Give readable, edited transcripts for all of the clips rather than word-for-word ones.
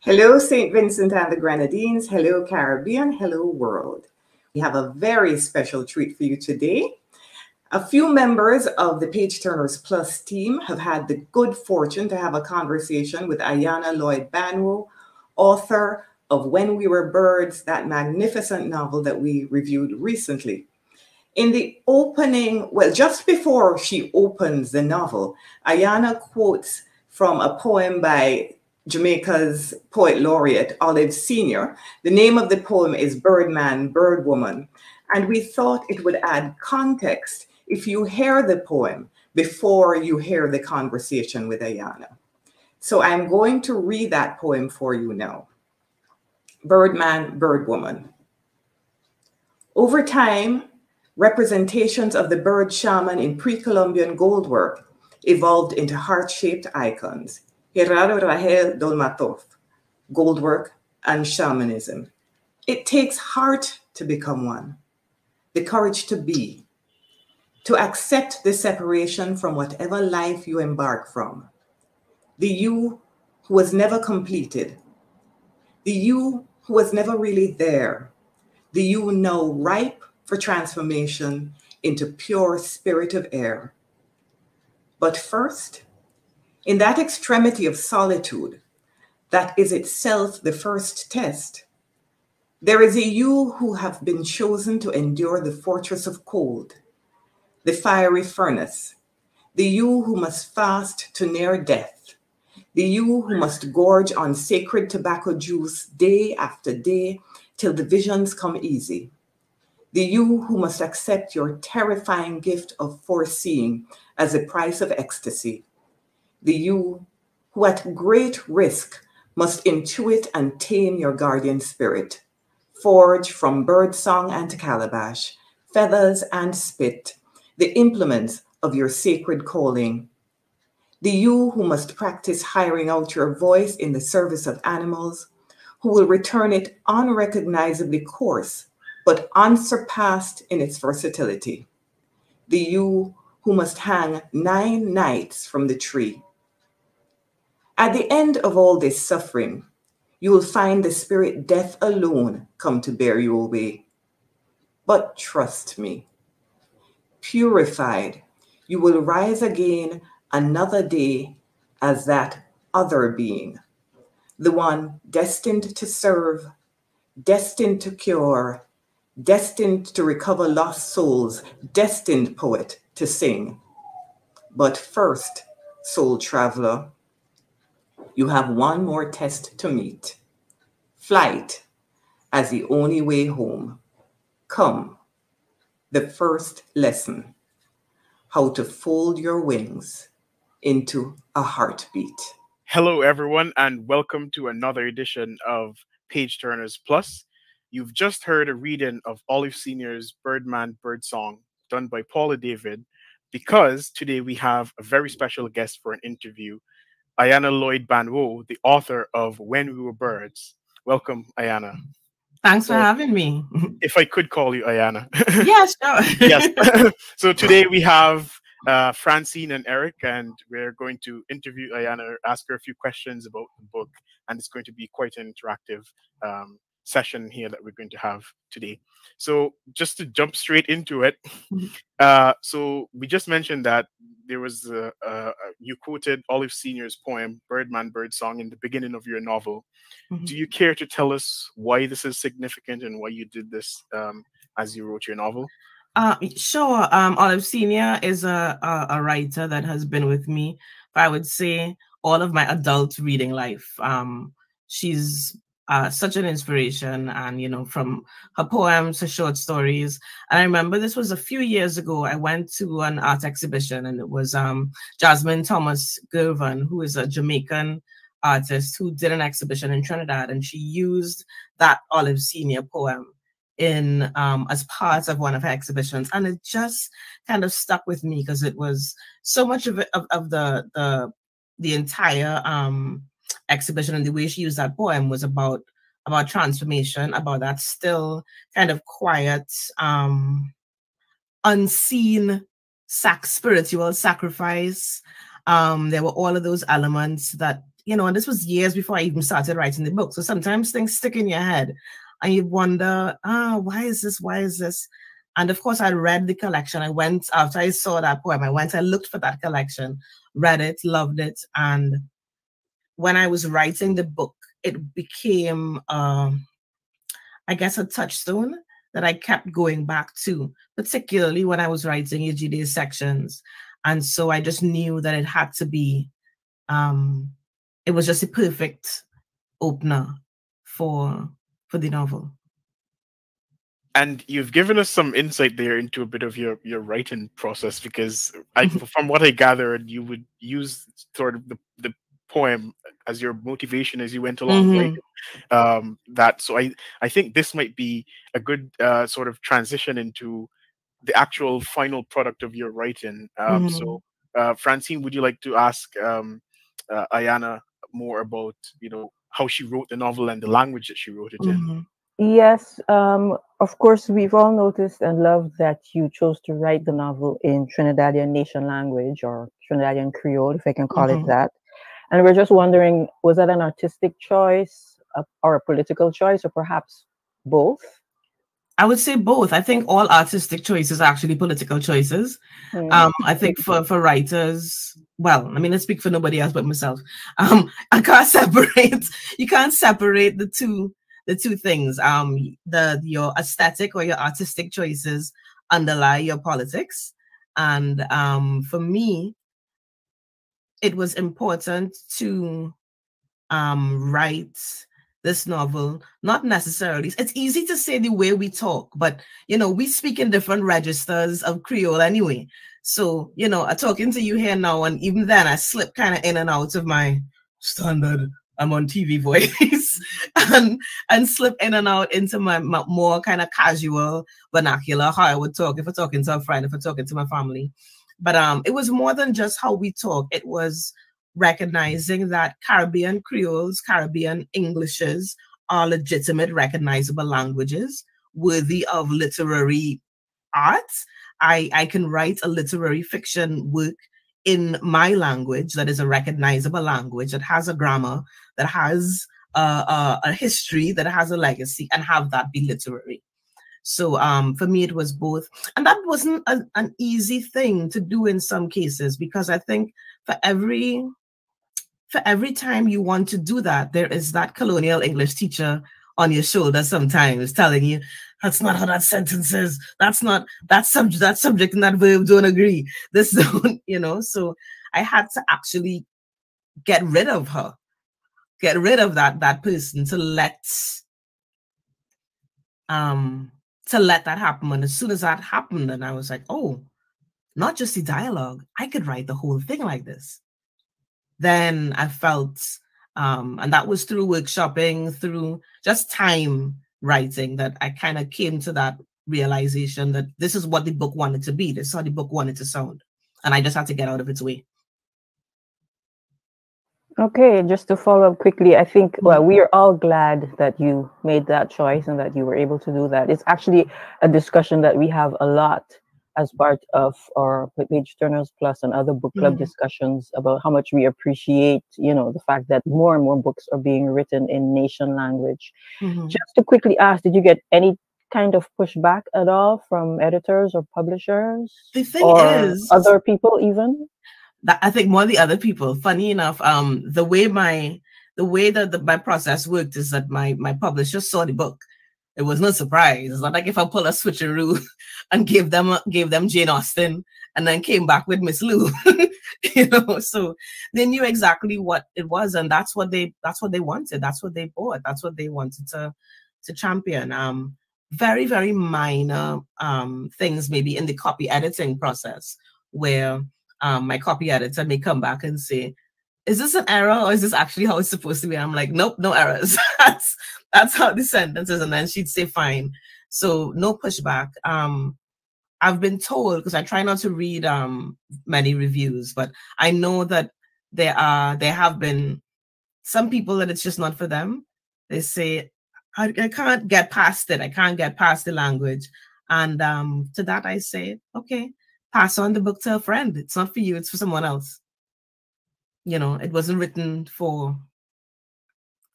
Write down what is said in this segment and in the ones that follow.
Hello, St. Vincent and the Grenadines. Hello, Caribbean. Hello, world. We have a very special treat for you today. A few members of the Page Turners Plus team have had the good fortune to have a conversation with Ayanna Lloyd Banwo, author of When We Were Birds, that magnificent novel that we reviewed recently. In the opening, well, just before she opens the novel, Ayanna quotes from a poem by Jamaica's poet laureate, Olive Sr. The name of the poem is Birdman, Birdwoman. And we thought it would add context if you hear the poem before you hear the conversation with Ayanna. So I'm going to read that poem for you now. Birdman, Birdwoman. Over time, representations of the bird shaman in pre-Columbian goldwork evolved into heart-shaped icons. Gerardo Rahel Dolmatov, goldwork and shamanism. It takes heart to become one, the courage to be, to accept the separation from whatever life you embark from. The you who was never completed, the you who was never really there, the you now ripe for transformation into pure spirit of air. But first, in that extremity of solitude, that is itself the first test, there is a you who have been chosen to endure the fortress of cold, the fiery furnace, the you who must fast to near death, the you who must gorge on sacred tobacco juice day after day till the visions come easy, the you who must accept your terrifying gift of foreseeing as a price of ecstasy, the you who at great risk must intuit and tame your guardian spirit, forge from birdsong and calabash, feathers and spit, the implements of your sacred calling, the you who must practice hiring out your voice in the service of animals, who will return it unrecognizably coarse, but unsurpassed in its versatility, the you who must hang 9 nights from the tree. At the end of all this suffering, you will find the spirit death alone come to bear you away. But trust me, purified, you will rise again another day as that other being, the one destined to serve, destined to cure, destined to recover lost souls, destined, poet, to sing. But first, soul traveler, you have one more test to meet. Flight as the only way home. Come, the first lesson, how to fold your wings into a heartbeat. Hello, everyone, and welcome to another edition of Page Turners Plus. You've just heard a reading of Olive Sr.'s Birdman Birdsong done by Paula David, because today we have a very special guest for an interview, Ayanna Lloyd Banwo, the author of When We Were Birds. Welcome, Ayanna. Thanks for having me. If I could call you Ayanna. Yes, sure. Yes. So today we have Francine and Eric, and we're going to interview Ayanna, ask her a few questions about the book, and it's going to be quite an interactive session here that we're going to have today. So just to jump straight into it, so we just mentioned that there was you quoted Olive Sr.'s poem Birdman Birdsong in the beginning of your novel. Do you care to tell us why this is significant and why you did this as you wrote your novel? Sure. Olive Sr. is a writer that has been with me for, I would say, all of my adult reading life. She's such an inspiration, and, you know, from her poems to short stories. And I remember this was a few years ago. I went to an art exhibition, and it was Jasmine Thomas Gervan, who is a Jamaican artist who did an exhibition in Trinidad, and she used that Olive Sr. poem in as part of one of her exhibitions, and it just kind of stuck with me because it was so much of it, of the entire exhibition, and the way she used that poem was about transformation, about that still kind of quiet, unseen spiritual sacrifice. There were all of those elements that you know, and this was years before I even started writing the book. So sometimes things stick in your head and you wonder, why is this? Why is this? And of course, I read the collection. I went, after I saw that poem, I looked for that collection, read it, loved it. And when I was writing the book, it became, I guess, a touchstone that I kept going back to, particularly when I was writing Egide's sections. And so I just knew that it had to be, it was just a perfect opener for the novel. And you've given us some insight there into a bit of your writing process, because from what I gathered, you would use sort of the poem as your motivation as you went along writing. So I think this might be a good sort of transition into the actual final product of your writing. So Francine, would you like to ask Ayanna more about, you know, how she wrote the novel and the language that she wrote it in? Yes, of course, we've all noticed and loved that you chose to write the novel in Trinidadian Nation language, or Trinidadian Creole, if I can call it that. And we're just wondering, was that an artistic choice or a political choice, or perhaps both? I would say both. I think all artistic choices are actually political choices. I think for writers, well, I mean, I speak for nobody else but myself. I can't separate. You can't separate the two things. Your aesthetic or your artistic choices underlie your politics. And for me, it was important to write this novel, not necessarily. It's easy to say the way we talk, but, you know, we speak in different registers of Creole anyway. So, you know, I'm talking to you here now, and even then I slip kind of in and out of my standard I'm on TV voice and slip in and out into my more kind of casual vernacular, how I would talk if I'm talking to a friend, if I'm talking to my family. But it was more than just how we talk. It was recognizing that Caribbean Creoles, Caribbean Englishes are legitimate, recognizable languages worthy of literary art. I can write a literary fiction work in my language that is a recognizable language, that has a grammar, that has a history, that has a legacy, and have that be literary. So for me, it was both. And that wasn't an easy thing to do in some cases, because I think for every time you want to do that, there is that colonial English teacher on your shoulder sometimes telling you, that's not how that sentence is. That's not, that subject and that verb don't agree. This don't, you know. So I had to actually get rid of her, get rid of that person to let that happen. And as soon as that happened, then I was like, oh, not just the dialogue, I could write the whole thing like this. Then I felt, and that was through workshopping, through just time writing, that I kind of came to that realization that this is what the book wanted to be. This is how the book wanted to sound. And I just had to get out of its way. Okay, just to follow up quickly, I think, well, we are all glad that you made that choice and that you were able to do that. It's actually a discussion that we have a lot as part of our Page Turners Plus and other book club discussions about how much we appreciate, you know, the fact that more and more books are being written in nation language. Just to quickly ask, did you get any kind of pushback at all from editors or publishers? The thing is, other people even? That I think more the other people. Funny enough, the way that my process worked is that my publisher saw the book. It was no surprise. It's not like if I pull a switcheroo and gave them Jane Austen and then came back with Miss Lou, you know. So they knew exactly what it was, and that's what they wanted. That's what they bought. That's what they wanted to champion. Very, very minor things maybe in the copy editing process, where my copy editor may come back and say, is this an error or is this actually how it's supposed to be? I'm like, nope, no errors. That's how the sentence is. And then she'd say, fine. So no pushback. I've been told, because I try not to read many reviews, but I know that there have been some people that it's just not for them. They say, I can't get past it. I can't get past the language. And to that I say, okay, pass on the book to a friend. It's not for you, it's for someone else. You know, it wasn't written for.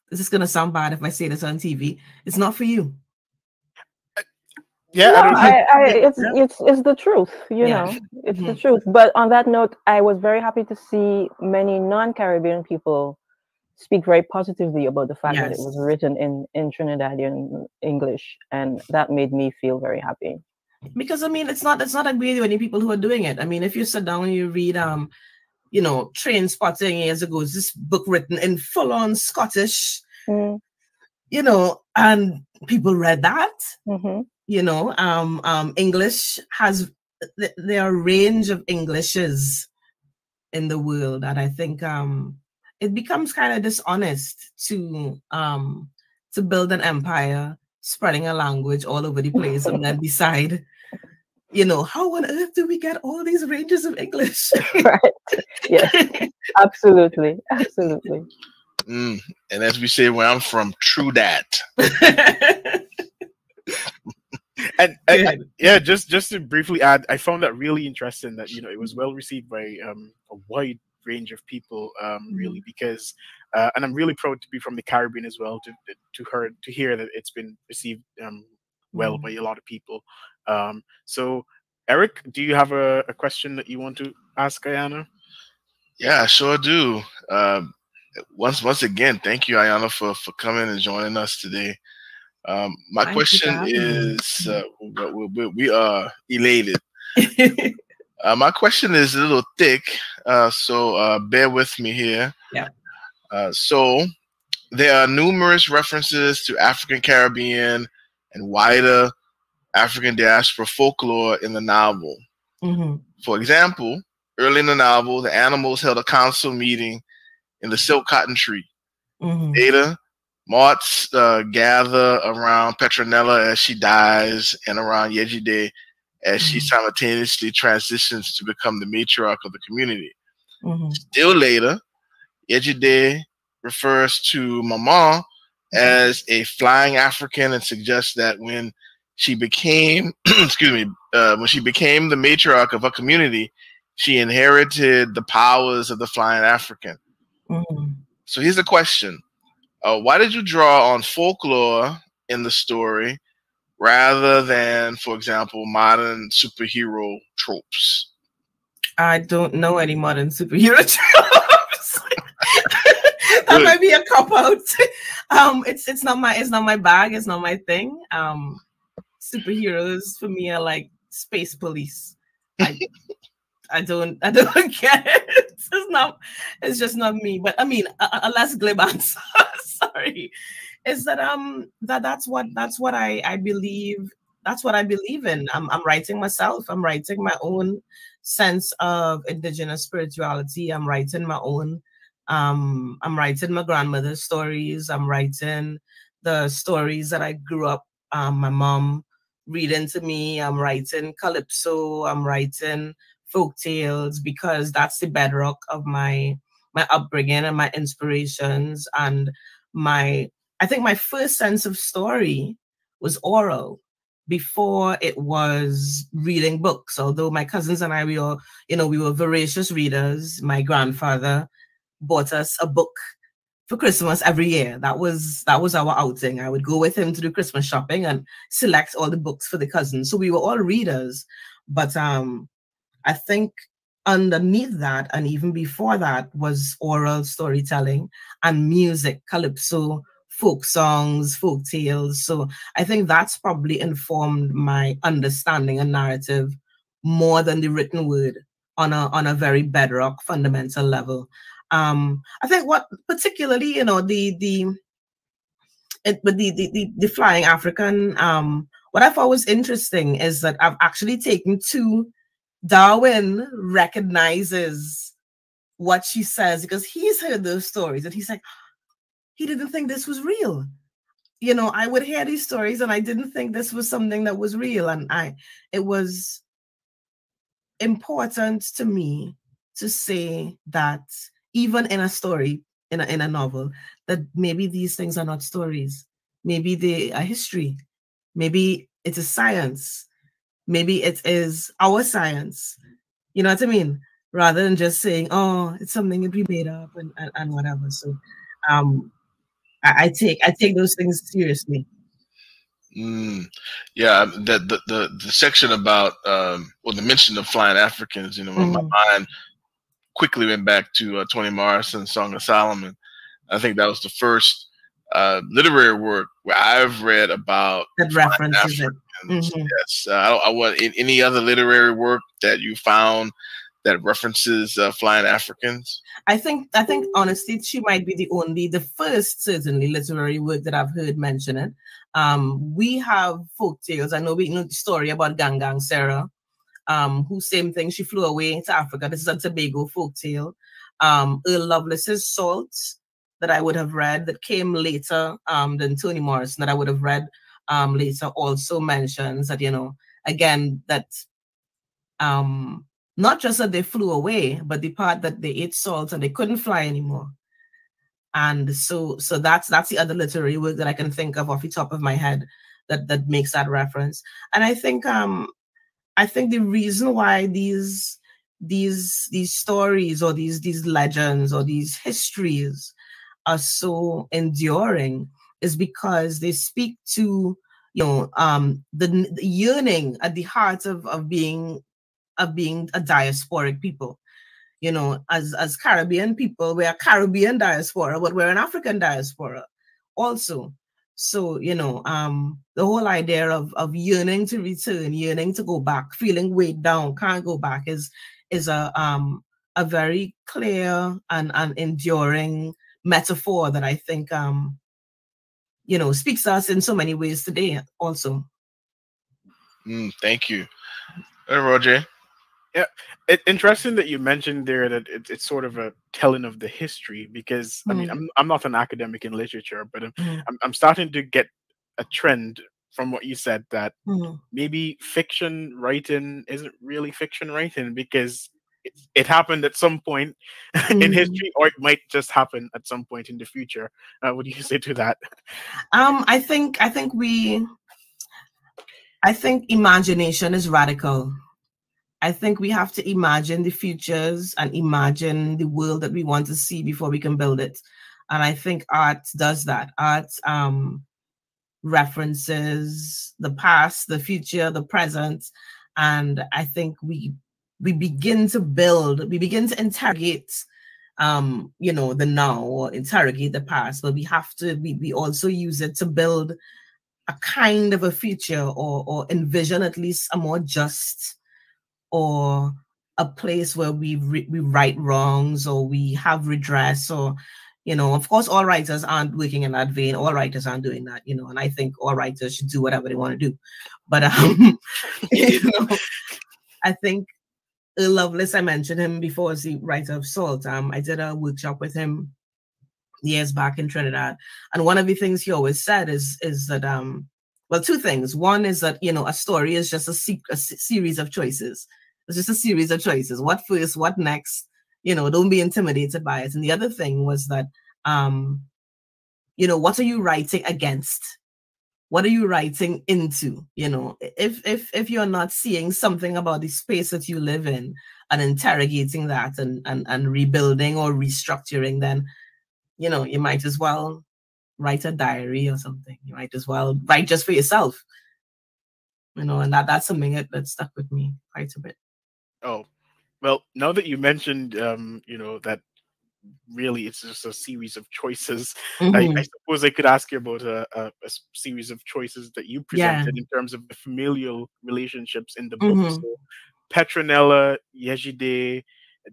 This is gonna sound bad if I say this on TV. It's not for you. Yeah, No, I don't know. it's the truth, you Yeah. know, it's the truth. But on that note, I was very happy to see many non-Caribbean people speak very positively about the fact that it was Yes. written in Trinidadian English, and that made me feel very happy. Because I mean, it's not really many people who are doing it. I mean, if you sit down and you read you know, Train Spotting years ago, this book written in full-on Scottish, Mm. you know, and people read that. Mm-hmm. You know, English has there are a range of Englishes in the world, and I think it becomes kind of dishonest to build an empire spreading a language all over the place and then decide, you know, how on earth do we get all these ranges of English? Right. Yes. Absolutely. Absolutely. And as we say where I'm from, true that. And yeah, just to briefly add, I found that really interesting that, you know, it was well received by a wide range of people, really, because and I'm really proud to be from the Caribbean as well, to hear that it's been received well by a lot of people. So Eric, do you have a question that you want to ask Ayanna? Yeah, I sure do. Once again, thank you, Ayanna, for coming and joining us today. My question is, we are elated. My question is a little thick, so bear with me here. Yeah. So there are numerous references to African Caribbean and wider African diaspora folklore in the novel. For example, early in the novel, the animals held a council meeting in the silk cotton tree. Later, Moths gather around Petronella as she dies and around Yejide as she simultaneously transitions to become the matriarch of the community. Still later, Yejide refers to Maman as a flying African and suggests that when she became, when she became the matriarch of her community, she inherited the powers of the flying African. So here's the question. Why did you draw on folklore in the story rather than, for example, modern superhero tropes? I don't know any modern superhero tropes. That might be a cop out. It's not my bag. It's not my thing. Superheroes for me are like space police. I don't get it. It's just not me. But I mean, a less glib answer. Sorry, is that that's what I believe. That's what I believe in. I'm writing myself. I'm writing my own sense of indigenous spirituality. I'm writing my own. I'm writing my grandmother's stories. I'm writing the stories that I grew up. My mom reading to me. I'm writing calypso. I'm writing folk tales because that's the bedrock of my upbringing and my inspirations. And I think my first sense of story was oral before it was reading books. Although my cousins and I, we were voracious readers. My grandfather bought us a book for Christmas every year. That was our outing. I would go with him to do Christmas shopping and select all the books for the cousins. So we were all readers. But I think underneath that, and even before that, was oral storytelling and music, calypso, folk songs, folk tales. So I think that's probably informed my understanding and narrative more than the written word on a very bedrock, fundamental level. I think what particularly, the flying African, what I thought was interesting is that I've actually taken two. Darwin recognizes what she says because he's heard those stories and he's like, he didn't think this was real. I would hear these stories and I didn't think this was something that was real. And it was important to me to say that even in a story, in a novel, that maybe these things are not stories. Maybe they are history. Maybe it is science. Maybe it is our science. You know what I mean? rather than just saying, oh, it's something that we made up and whatever. So I take those things seriously. Yeah, the section about or the mention of flying Africans, my mind quickly went back to Toni Morrison's Song of Solomon. I think that was the first literary work where I've read about that references Africans. Yes, I want any other literary work that you found that references flying Africans. I think honestly, she might be the first certainly literary work that I've heard mention it. We have folk tales. I know we know the story about Gangang Sarah, who same thing. She flew away to Africa. This is a Tobago folk tale. Earl Lovelace's Salt that I would have read that came later than Toni Morrison that I would have read later also mentions that, again, that not just that they flew away, but the part that they ate salt and they couldn't fly anymore. And so that's the other literary work that I can think of off the top of my head that makes that reference. And I think the reason why these stories or these legends or these histories are so enduring is because they speak to the yearning at the heart of being a diasporic people. As Caribbean people, we're a Caribbean diaspora, but we're an African diaspora also. So, the whole idea of yearning to return, yearning to go back, feeling weighed down, can't go back is a very clear and enduring metaphor that I think, speaks to us in so many ways today also. Thank you. Roger. Yeah, interesting that you mentioned there that it's sort of a telling of the history, because I mean I'm not an academic in literature, but I'm starting to get a trend from what you said that maybe fiction writing isn't really fiction writing because it happened at some point in history, or it might just happen at some point in the future. What do you say to that? I think imagination is radical. I think we have to imagine the futures and imagine the world that we want to see before we can build it. And I think art does that. Art references the past, the future, the present. And I think we begin to build, we begin to interrogate the now or interrogate the past, but we also use it to build a kind of a future or envision at least a more just or a place where we right wrongs or we have redress or, of course, all writers aren't working in that vein. All writers aren't doing that, and I think all writers should do whatever they want to do. But, I think Earl Lovelace, I mentioned him before as the writer of Salt. I did a workshop with him years back in Trinidad. And one of the things he always said is that, well, two things. One is that, a story is just a series of choices. It's just a series of choices. What first, what next? Don't be intimidated by it. And the other thing was that, what are you writing against? What are you writing into? If you're not seeing something about the space that you live in and interrogating that and rebuilding or restructuring, then, you might as well write a diary or something. You might as well write just for yourself. And that's something that stuck with me quite a bit. Oh, well, now that you mentioned, that really it's just a series of choices, I suppose I could ask you about a series of choices that you presented in terms of the familial relationships in the book. So Petronella, Yejide,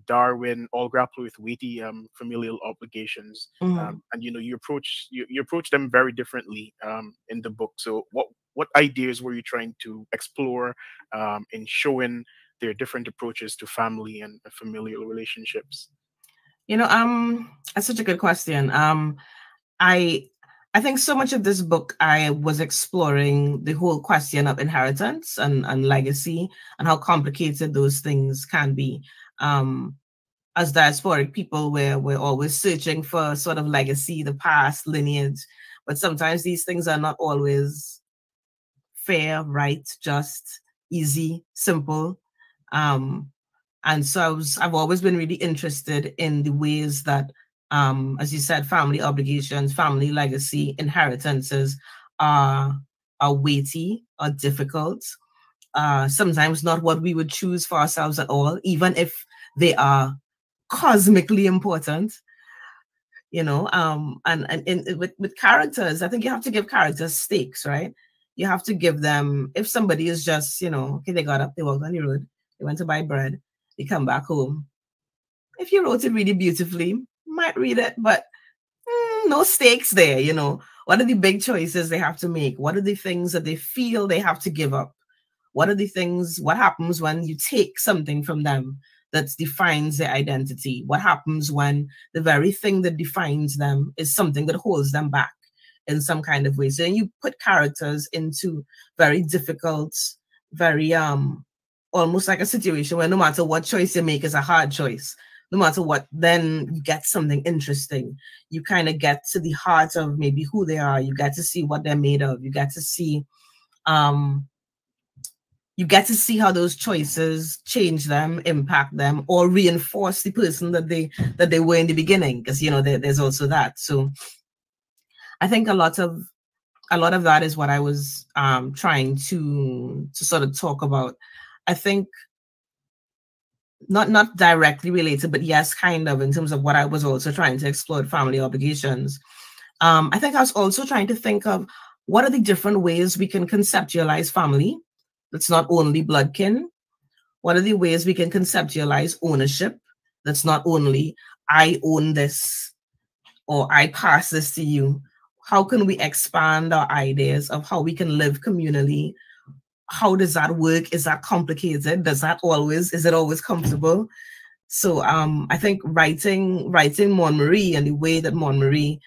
Darwin all grapple with weighty familial obligations, and you approach them very differently in the book. So what ideas were you trying to explore in showing their different approaches to family and familial relationships? That's such a good question. I think so much of this book I was exploring the whole question of inheritance and legacy and how complicated those things can be. As diasporic people, we're always searching for sort of legacy, the past, lineage, but sometimes these things are not always fair, right, just, easy, simple. And so I've always been really interested in the ways that, as you said, family obligations, family legacy, inheritances are weighty, are difficult, sometimes not what we would choose for ourselves at all, even if they are cosmically important. And with characters, I think you have to give characters stakes, right? You have to give them, if somebody is just, okay, they got up, they walked on the road, they went to buy bread, they come back home. If you wrote it really beautifully, you might read it, but no stakes there, What are the big choices they have to make? What are the things that they feel they have to give up? What happens when you take something from them that defines their identity? What happens when the very thing that defines them is something that holds them back in some kind of way? So you put characters into very difficult, very almost like a situation where no matter what choice you make is a hard choice. No matter what, then you get something interesting. You kind of get to the heart of maybe who they are. You get to see what they're made of. You get to see how those choices change them, impact them, or reinforce the person that they were in the beginning. Because there's also that. So I think a lot of that is what I was trying to sort of talk about. I think not directly related, but yes, kind of, in terms of what I was also trying to explore, family obligations. I think I was also trying to think of what are the different ways we can conceptualize family. That's not only bloodkin. What are the ways we can conceptualize ownership? That's not only I own this or I pass this to you. How can we expand our ideas of how we can live communally? How does that work? Is that complicated? Is it always comfortable? So I think writing Montmarie and the way that Montmarie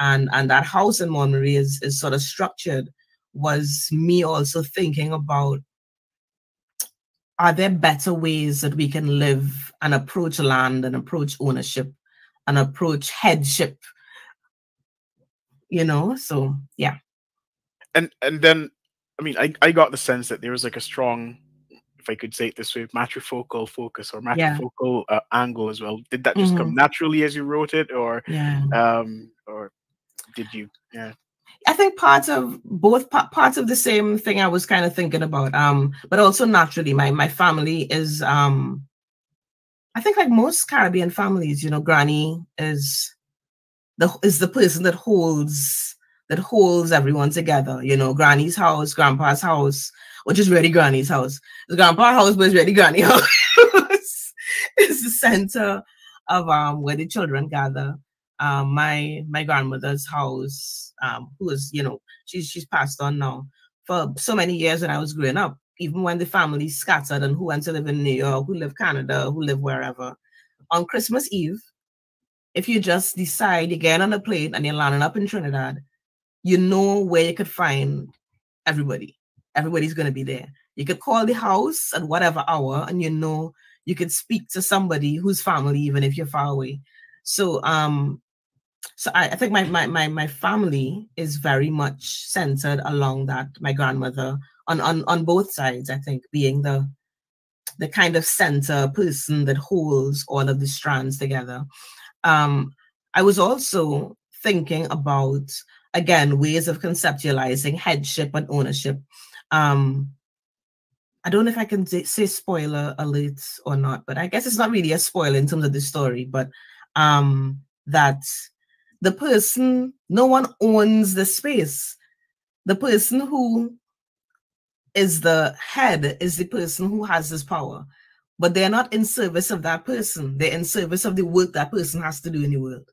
and that house in Montmarie is sort of structured was me also thinking about, are there better ways that we can live and approach land and approach ownership and approach headship? So yeah. And then, I mean, I got the sense that there was like a strong, if I could say it this way, matrifocal focus or matrifocal angle as well. Did that just come naturally as you wrote it, or did you? Yeah. I think parts of the same thing I was kind of thinking about. But also naturally, my family is I think like most Caribbean families, Granny is the person that holds everyone together. Granny's house, Grandpa's house, which is really Granny's house. The Grandpa house, but it's really Granny house. It's the center of where the children gather. My grandmother's house, who is, she's passed on now. For so many years when I was growing up, even when the family scattered and who went to live in New York, who lived Canada, who lived wherever, on Christmas Eve, if you just decide you get on a plane and you're landing up in Trinidad, you know where you could find everybody. Everybody's going to be there. You could call the house at whatever hour, and you could speak to somebody who's family, even if you're far away. So I think my family is very much centered along that. My grandmother on both sides, I think, being the kind of center person that holds all of the strands together. I was also thinking about, again, ways of conceptualizing headship and ownership. I don't know if I can say spoiler alert or not, but I guess it's not really a spoiler in terms of the story, but that the person, no one owns the space. The person who is the head is the person who has this power, but they're not in service of that person. They're in service of the work that person has to do in the world.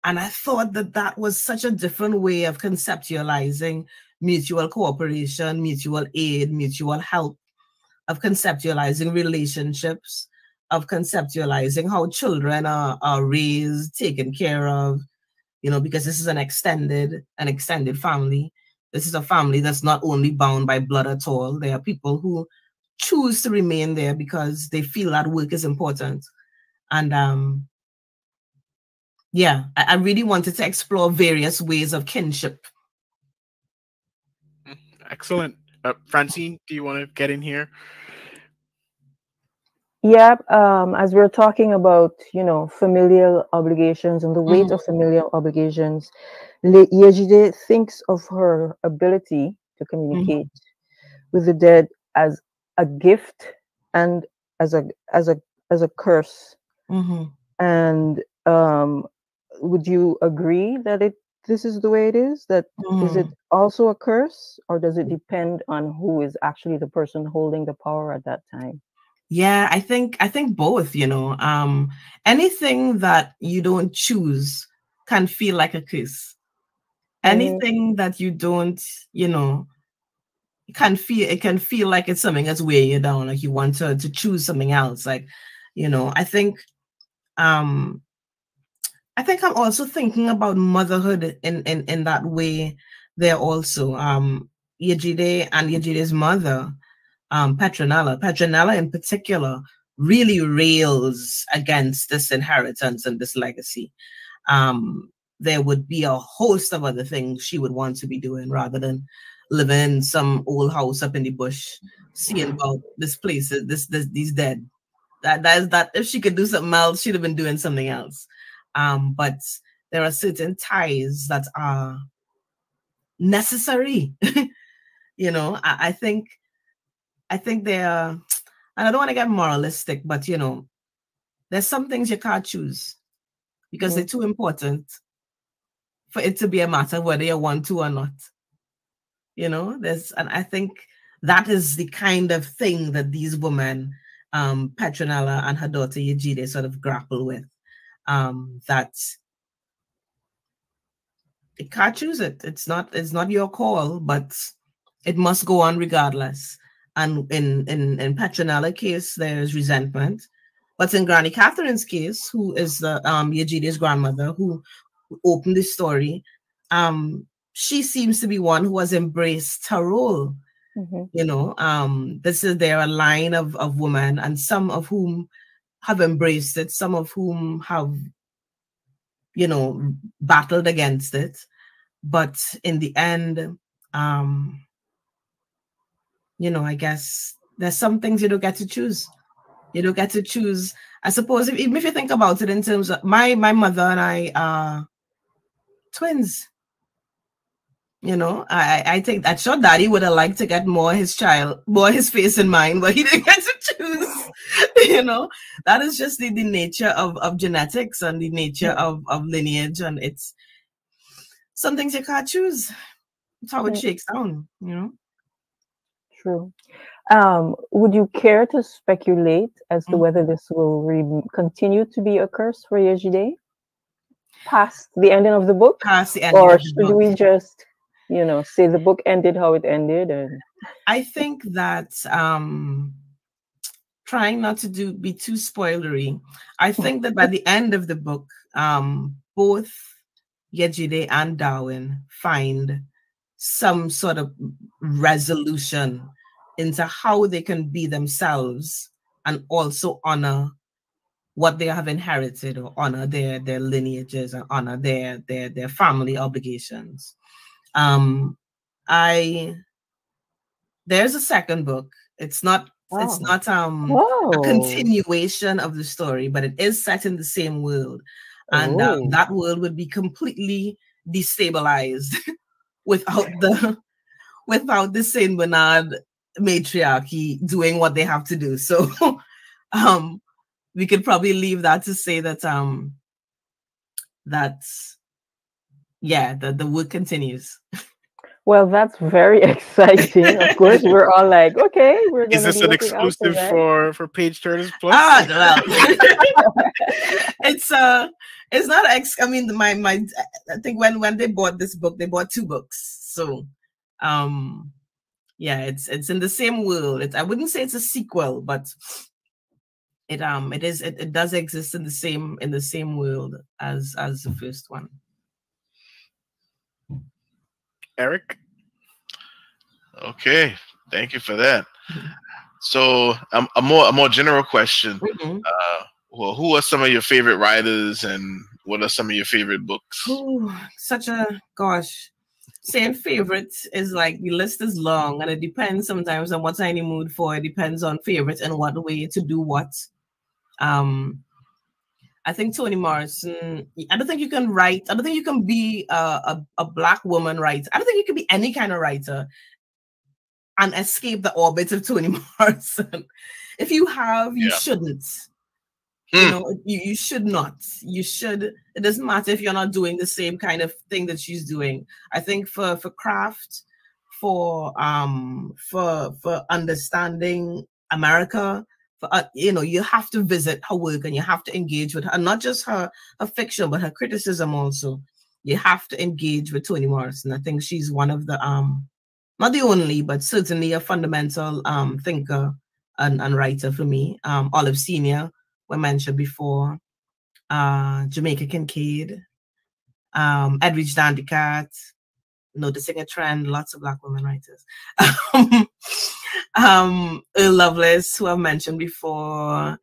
And I thought that was such a different way of conceptualizing mutual cooperation, mutual aid, mutual help, of conceptualizing relationships, of conceptualizing how children are raised, taken care of, because this is an extended family. This is a family that's not only bound by blood at all. There are people who choose to remain there because they feel that work is important. And I really wanted to explore various ways of kinship. Excellent. Francine, do you want to get in here? Yeah, as we're talking about, familial obligations and the weight of familial obligations, Yejide thinks of her ability to communicate with the dead as a gift and as a curse. And would you agree that this is the way it is? That is it also a curse, or does it depend on who is actually the person holding the power at that time? Yeah, I think both, anything that you don't choose can feel like a curse. Anything that you don't, it can feel like it's something that's weighing you down, like you want to choose something else. Like, I think I'm also thinking about motherhood in that way there also. Yejide and Yejide's mother, Petronella in particular, really rails against this inheritance and this legacy. There would be a host of other things she would want to be doing rather than living in some old house up in the bush, seeing about this place, these dead. That if she could do something else, she'd have been doing something else. But there are certain ties that are necessary. I think they are, and I don't want to get moralistic, but there's some things you can't choose because they're too important for it to be a matter of whether you want to or not. And I think that is the kind of thing that these women, Petronella and her daughter Yejide, sort of grapple with. That you can't choose it. It's not your call, but it must go on regardless. And in Petronella's case, there's resentment. But in Granny Catherine's case, who is Yejide's grandmother, who opened the story, she seems to be one who has embraced her role. This is there a line of women, and some of whom have embraced it, some of whom have, battled against it. But in the end, I guess there's some things you don't get to choose. You don't get to choose. I suppose even if you think about it in terms of my mother and I are twins. I think that sure daddy would have liked to get more his face in mind, but he didn't get to choose. That is just the nature of genetics and the nature of lineage, and it's some things you can't choose. It's how it shakes down, True. Would you care to speculate as to whether this will continue to be a curse for Yejide past the ending of the book? Past the ending or of the book. Should we just, say the book ended how it ended? And I think that trying not to be too spoilery, I think that by the end of the book, both Yejide and Darwin find some sort of resolution into how they can be themselves and also honor what they have inherited, or honor their lineages, and honor their family obligations. There's a second book. It's not a continuation of the story, but it is set in the same world. And that world would be completely destabilized without the Saint Bernard matriarchy doing what they have to do. So we could probably leave that to say that the work continues. Well, that's very exciting. Of course, we're all like, okay, we're going to. Is this an exclusive for Page Turners Plus? Well, it's not I mean, I think when they bought this book, they bought 2 books. So, yeah, it's in the same world. I wouldn't say it's a sequel, but it does exist in the same world as the first one. Eric? Okay, thank you for that. So a more general question. Well, who are some of your favorite writers, and what are some of your favorite books? Ooh, such a saying favorite is like the list is long, and it depends sometimes on what's I'm in the mood for. It depends on favorite and what way to do what. I think Toni Morrison, I don't think you can write, I don't think you can be a Black woman writer. I don't think you can be any kind of writer and escape the orbit of Toni Morrison. If you have, you shouldn't. You know, you should not. You should. It doesn't matter if you're not doing the same kind of thing that she's doing. I think for craft, for understanding America, for you know, you have to visit her work and you have to engage with her, and not just her fiction, but her criticism also. You have to engage with Toni Morrison. I think she's one of the not the only, but certainly a fundamental thinker and writer for me. Olive Senior were mentioned before, Jamaica Kincaid, Edwidge Dandicat, noticing a trend, lots of Black women writers. Earl Lovelace, who I've mentioned before.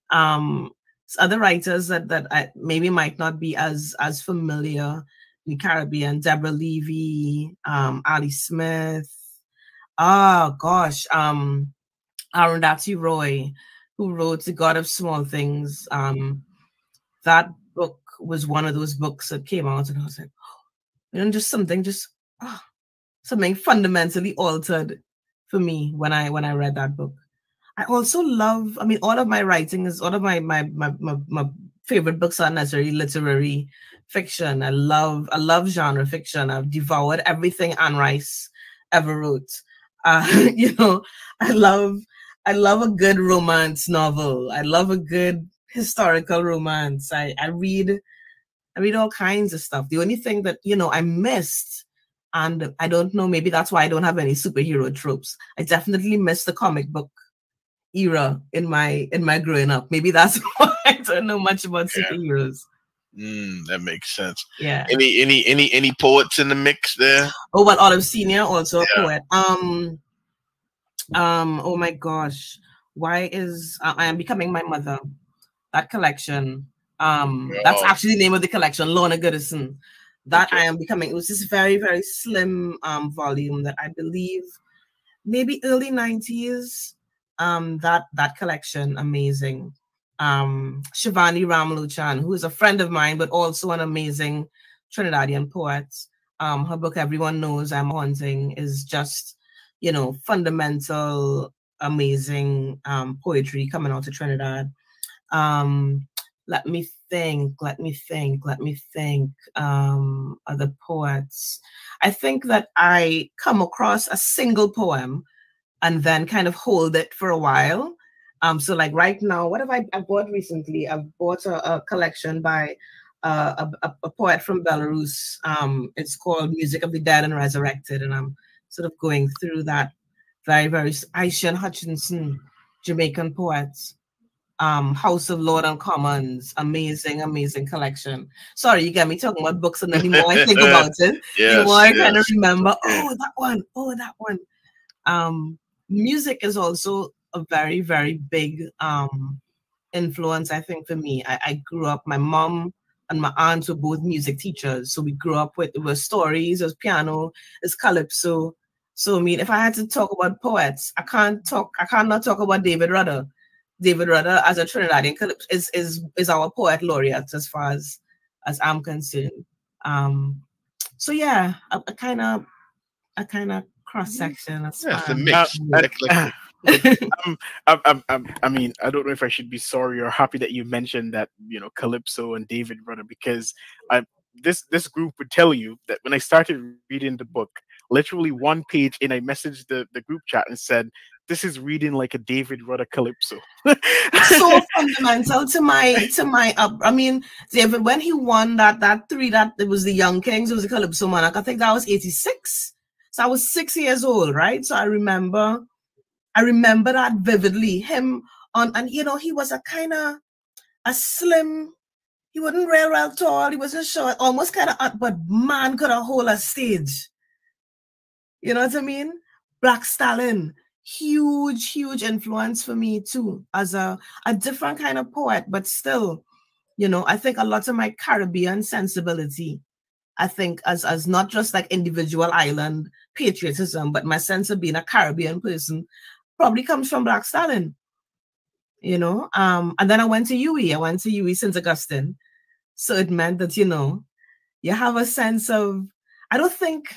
Other writers that I maybe might not be as familiar in the Caribbean, Deborah Levy, Ali Smith. Oh gosh, Arundhati Roy, who wrote The God of Small Things. That book was one of those books that came out and I was like, oh, you know, just something fundamentally altered for me when I read that book. I also love, I mean, all of my writing is, all of my favorite books are necessarily literary fiction. I love genre fiction. I've devoured everything Anne Rice ever wrote. You know, I love a good romance novel. I love a good historical romance. I read all kinds of stuff. The only thing that, you know, I missed, and I don't know, maybe that's why I don't have any superhero tropes. I definitely missed the comic book era in my growing up. Maybe that's why I don't know much about superheroes. That makes sense. Yeah. Any poets in the mix there? Oh, well, Olive Senior, also a poet. Oh my gosh, why is I Am Becoming My Mother? That collection. That's actually the name of the collection, Lorna Goodison. That I Am Becoming. It was this very, very slim volume that I believe maybe early 90s. That collection, amazing. Shivani Ramluchan, who is a friend of mine, but also an amazing Trinidadian poet. Her book, Everyone Knows I'm Haunting, is just, you know, fundamental, amazing poetry coming out of Trinidad. Let me think. Other poets. I think that I come across a single poem and then kind of hold it for a while. So like right now, what have I bought recently? I've bought a collection by a poet from Belarus. It's called Music of the Dead and Resurrected. And I'm sort of going through that very, very Aishan Hutchinson, Jamaican poet. House of Lord and Commons, amazing collection. Sorry, you get me talking about books, and then the more I think about it, the more I kind of remember, oh, that one. Music is also a very, very big influence, I think, for me. I grew up, my mom and my aunts were both music teachers, so we grew up with stories, there's piano, there's calypso. So I mean, if I had to talk about poets, I cannot talk about David Rudder. David Rudder, as a Trinidadian, is our poet laureate as far as I'm concerned. So yeah, a kind of cross section. It's a mix. I mean, I don't know if I should be sorry or happy that you mentioned that, you know, Calypso and David Rudder, because this group would tell you that when I started reading the book, literally one page in, I messaged the group chat and said, this is reading like a David Rudder Calypso. So fundamental to my I mean, David, when he won that it was the Young Kings, it was the Calypso Monarch. I think that was 86. So I was 6 years old, right? So I remember that vividly. Him and you know, he was a kind of a slim, he wasn't real tall, he wasn't short, almost kind of, but man could have hold a stage. You know what I mean? Black Stallion. Huge influence for me too, as a different kind of poet, but still, you know, I think a lot of my Caribbean sensibility I think, as not just like individual island patriotism, but my sense of being a Caribbean person probably comes from Black Stalin. You know, and then I went to UE. I went to UE St. Augustine. So it meant that, you know, you have a sense of, I don't think,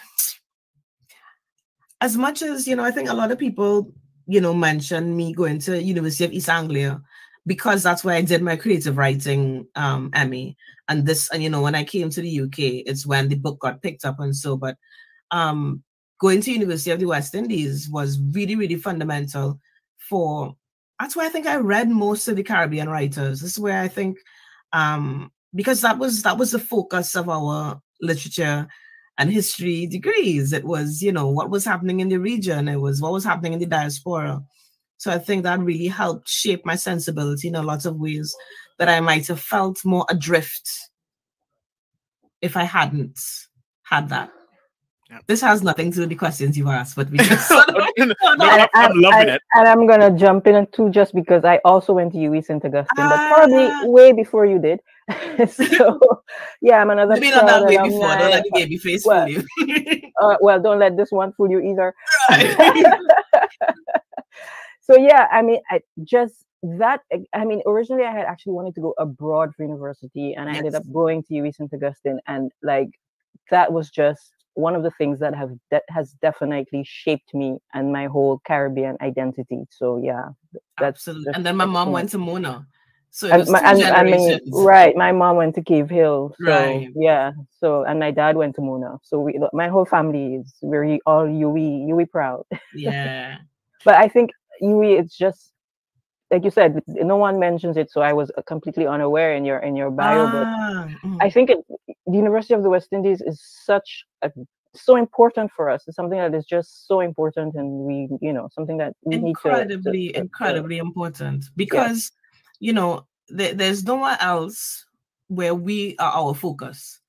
as much as, you know, I think a lot of people, you know, mention me going to University of East Anglia because that's where I did my creative writing MA. And this, and, you know, when I came to the UK, it's when the book got picked up and so, but going to University of the West Indies was really, really fundamental for, that's where I think I read most of the Caribbean writers. This is where I think, because that was the focus of our literature and history degrees. It was, you know, what was happening in the region. It was what was happening in the diaspora. So I think that really helped shape my sensibility in a lot of ways that I might have felt more adrift if I hadn't had that. Yep. This has nothing to do with the questions you asked, but we just I'm loving it. And I'm gonna jump in too, just because I also went to UE St. Augustine, but probably way before you did. So yeah, I'm another. Maybe not that way before. Don't let the baby face fool you. Well, don't let this one fool you either. So yeah, I mean, originally I had actually wanted to go abroad for university, and I ended up going to UE St. Augustine, and like that was just one of the things that has definitely shaped me and my whole Caribbean identity. So yeah, that's absolutely. And then my mom went to Mona. So right. My mom went to Cave Hill. So right. Yeah. So and my dad went to Mona. So my whole family is very all UE proud. Yeah. But I think UE, it's just like you said, no one mentions it, so I was completely unaware in your bio. But I think the University of the West Indies is so important for us. It's something that is just so important, and we, you know, something that we incredibly important, because you know there's nowhere else where we are our focus,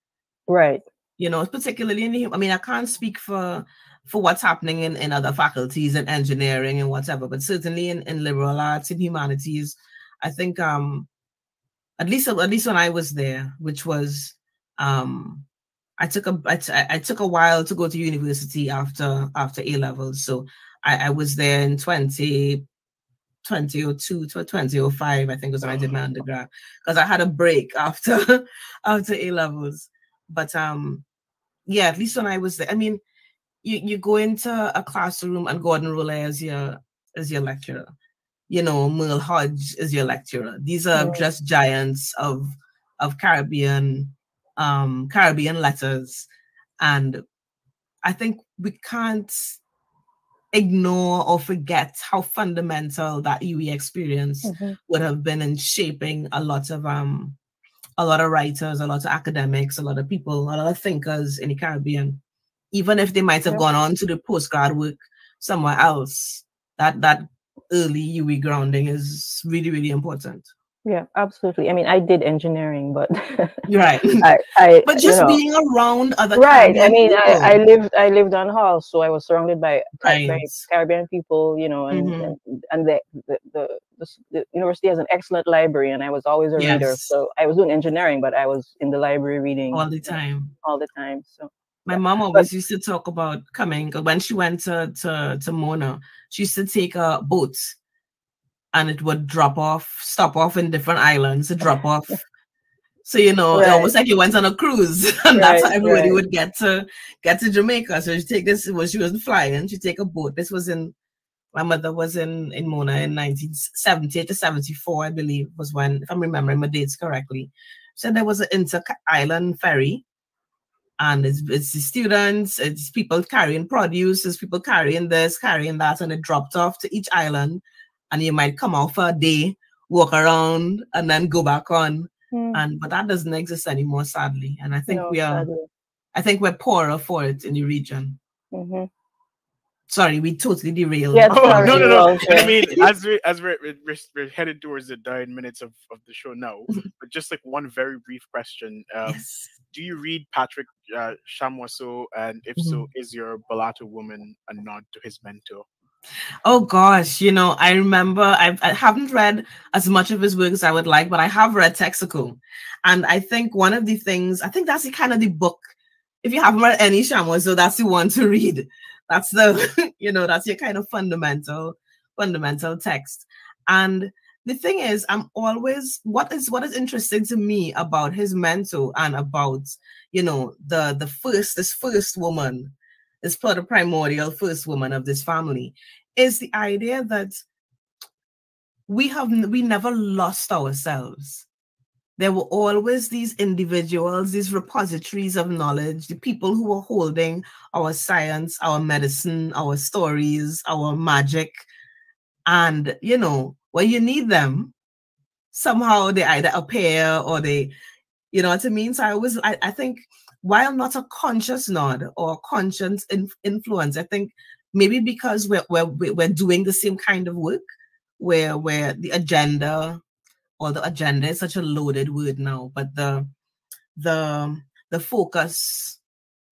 right? You know, particularly in the, I mean, I can't speak for what's happening in other faculties and engineering and whatever, but certainly in liberal arts and humanities, I think at least when I was there, which was I took a while to go to university after A levels, so I was there in 2002 to 2005, I think was when I did my undergrad, because I had a break after A levels. But yeah, at least when I was there, I mean, you go into a classroom and Gordon Roulette as your lecturer, you know, Merle Hodge is your lecturer. These are just giants of Caribbean letters, and I think we can't ignore or forget how fundamental that UE experience would have been in shaping a lot of writers, a lot of academics, a lot of people, a lot of thinkers in the Caribbean. Even if they might have gone on to the postgrad work somewhere else, that early UE grounding is really, really important. Yeah, absolutely. I mean, I did engineering, but right. But just being around other Caribbean I mean, people. I lived on Hall, so I was surrounded by Caribbean people, you know, and the university has an excellent library, and I was always a reader. So I was doing engineering, but I was in the library reading all the time. So my mom always used to talk about coming when she went to Mona. She used to take a boat, and it would stop off in different islands to drop off. So, you know, almost like you went on a cruise, and that's how everybody would get to Jamaica. So she take this, well, she wasn't flying, she take a boat. This was my mother was in Mona in 1970 to 74, I believe, was when, if I'm remembering my dates correctly. So there was an inter-island ferry, and it's the students, it's people carrying produce, it's people carrying this, carrying that, and it dropped off to each island. And you might come out for a day, walk around, and then go back on. But that doesn't exist anymore, sadly. And I think I think we're poorer for it in the region. Sorry, we totally derailed. Yeah, no. I mean, as we're headed towards the 9 minutes of the show now, but just like one very brief question. Do you read Patrick Chamoiseau? And if so, is your Balata Woman a nod to his mentor? Oh gosh, you know, I remember I haven't read as much of his work as I would like, but I have read Texaco. And I think one of the things, I think that's the kind of the book if you haven't read any Shamus, so that's the one to read. That's the, that's your kind of fundamental text. And the thing is, I'm always, what is interesting to me about his mentor and about, this first woman, this primordial first woman of this family, is the idea that we never lost ourselves. There were always these individuals, these repositories of knowledge, the people who were holding our science, our medicine, our stories, our magic. And, when you need them, somehow they either appear or they, you know what I mean? So I think, while not a conscious nod or conscious influence, I think maybe because we're doing the same kind of work, where the agenda, or the agenda is such a loaded word now, but the focus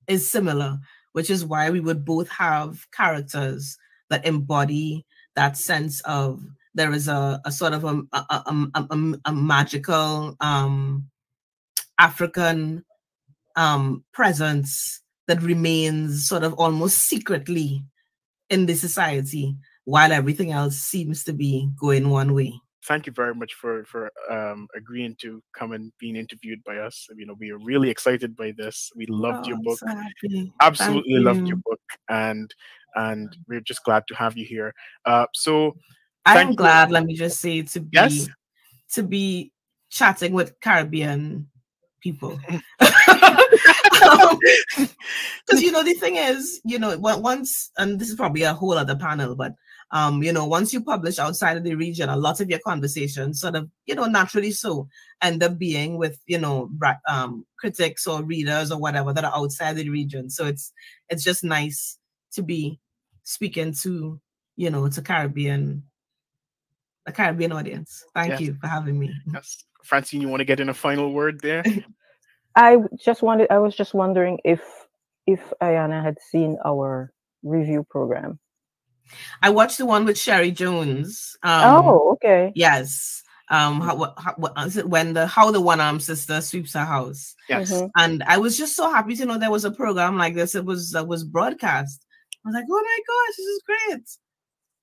is similar, which is why we would both have characters that embody that sense of there is a sort of a magical African presence that remains sort of almost secretly in the society, while everything else seems to be going one way. Thank you very much for agreeing to come and being interviewed by us. We are really excited by this. We loved your book. So absolutely loved your book, and we're just glad to have you here. So I'm glad, let me just say, to be chatting with Caribbean people. Because the thing is, once, and this is probably a whole other panel, but once you publish outside of the region, a lot of your conversations sort of, naturally so end up being with, critics or readers or whatever that are outside the region. So it's just nice to be speaking to, to a Caribbean audience. Thank you for having me. Yes. Francine, you want to get in a final word there? I was just wondering if Ayanna had seen our review program. I watched the one with Sherry Jones. Oh, okay. Yes. What is it? How the one-armed sister sweeps her house. Yes. Mm-hmm. And I was just so happy to know there was a program like this. It was broadcast. I was like, oh my gosh, this is great.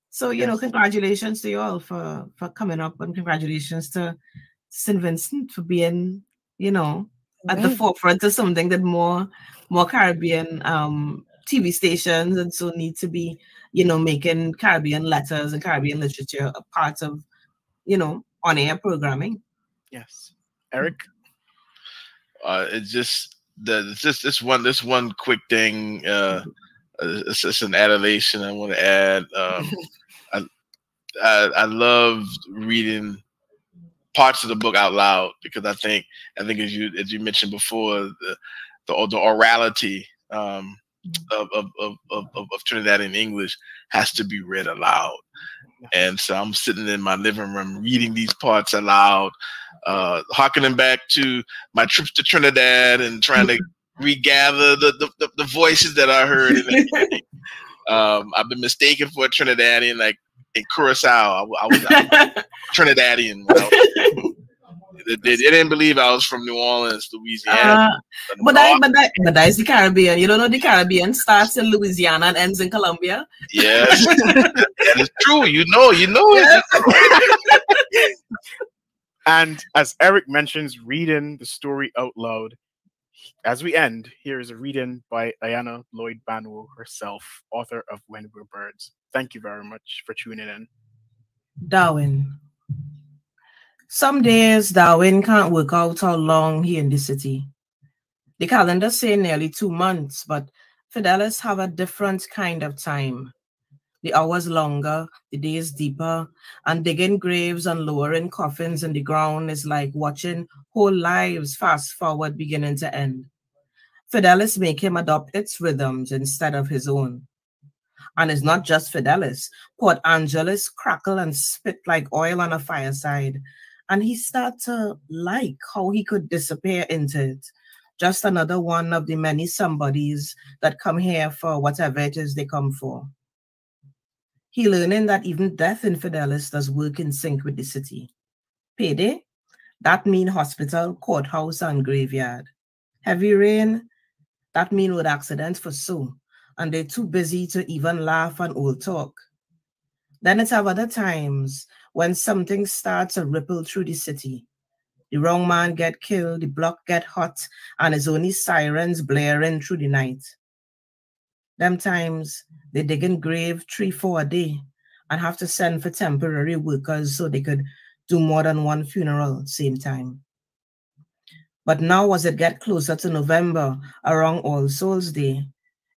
So, congratulations to you all for coming up, and congratulations to St. Vincent for being, at the forefront of something that more Caribbean TV stations and so need to be, making Caribbean letters and Caribbean literature a part of, on-air programming. Yes. Eric? It's just this one quick thing. It's just an adulation I want to add. I love reading parts of the book out loud, because I think as you mentioned before, the orality of Trinidadian English has to be read aloud. And so I'm sitting in my living room reading these parts aloud, harkening back to my trips to Trinidad and trying to regather the voices that I heard. I've been mistaken for a Trinidadian, like in Curacao. I was Trinidadian. They didn't believe I was from New Orleans, Louisiana. But that is the Caribbean. You don't know the Caribbean starts in Louisiana and ends in Colombia? Yes, that is true. You know it. And as Eric mentions, reading the story out loud. As we end, here is a reading by Ayanna Lloyd Banwo herself, author of When We're Birds. Thank you very much for tuning in. Darwin. Some days Darwin can't work out how long he in the city. The calendar say nearly 2 months, but Fidelis have a different kind of time. The hours longer, the days deeper, and digging graves and lowering coffins in the ground is like watching whole lives fast forward beginning to end. Fidelis make him adopt its rhythms instead of his own. And it's not just Fidelis. Port Angeles crackle and spit like oil on a fireside. And he start to like how he could disappear into it. Just another one of the many somebodies that come here for whatever it is they come for. He learning that even death in Fidelis does work in sync with the city. Payday, that mean hospital, courthouse, and graveyard. Heavy rain, That mean road accidents for so, and they're too busy to even laugh and old talk. Then it's have other times when something starts to ripple through the city. The wrong man get killed, the block get hot, and it's only sirens blaring through the night. Them times, they digging grave 3-4 a day and have to send for temporary workers so they could do more than one funeral same time. But now as it get closer to November, around All Souls Day,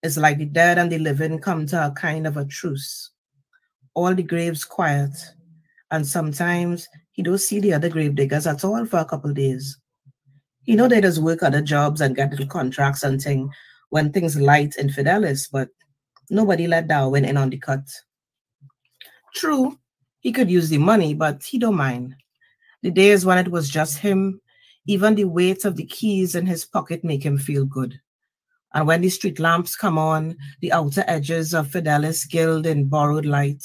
it's like the dead and the living come to a kind of a truce. All the graves quiet, and sometimes he don't see the other grave diggers at all for a couple of days. He know they just work other jobs and get little contracts and thing when things light in Fidelis, but nobody let Darwin in on the cut. True, he could use the money, but he don't mind. The days when it was just him, even the weight of the keys in his pocket make him feel good. And when the street lamps come on, the outer edges of Fidelis gild in borrowed light,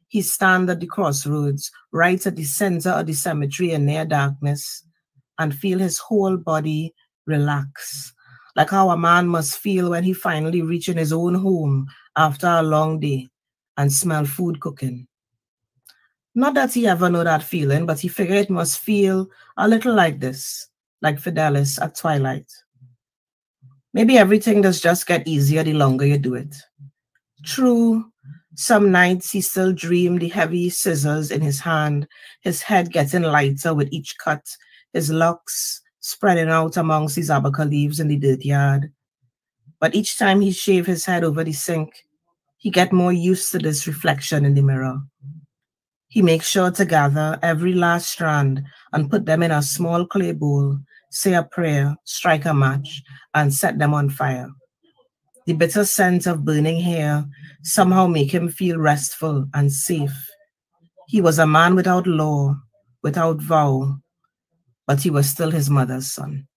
he stand at the crossroads, right at the center of the cemetery in near darkness, and feel his whole body relax, like how a man must feel when he finally reach in his own home after a long day and smell food cooking. Not that he ever know that feeling, but he figured it must feel a little like this, like Fidelis at twilight. Maybe everything does just get easier the longer you do it. True, some nights he still dreamed the heavy scissors in his hand, his head getting lighter with each cut, his locks spreading out amongst his abaca leaves in the dirt yard. But each time he shave his head over the sink, he get more used to this reflection in the mirror. He makes sure to gather every last strand and put them in a small clay bowl, say a prayer, strike a match, and set them on fire. The bitter scent of burning hair somehow make him feel restful and safe. He was a man without law, without vow, but he was still his mother's son.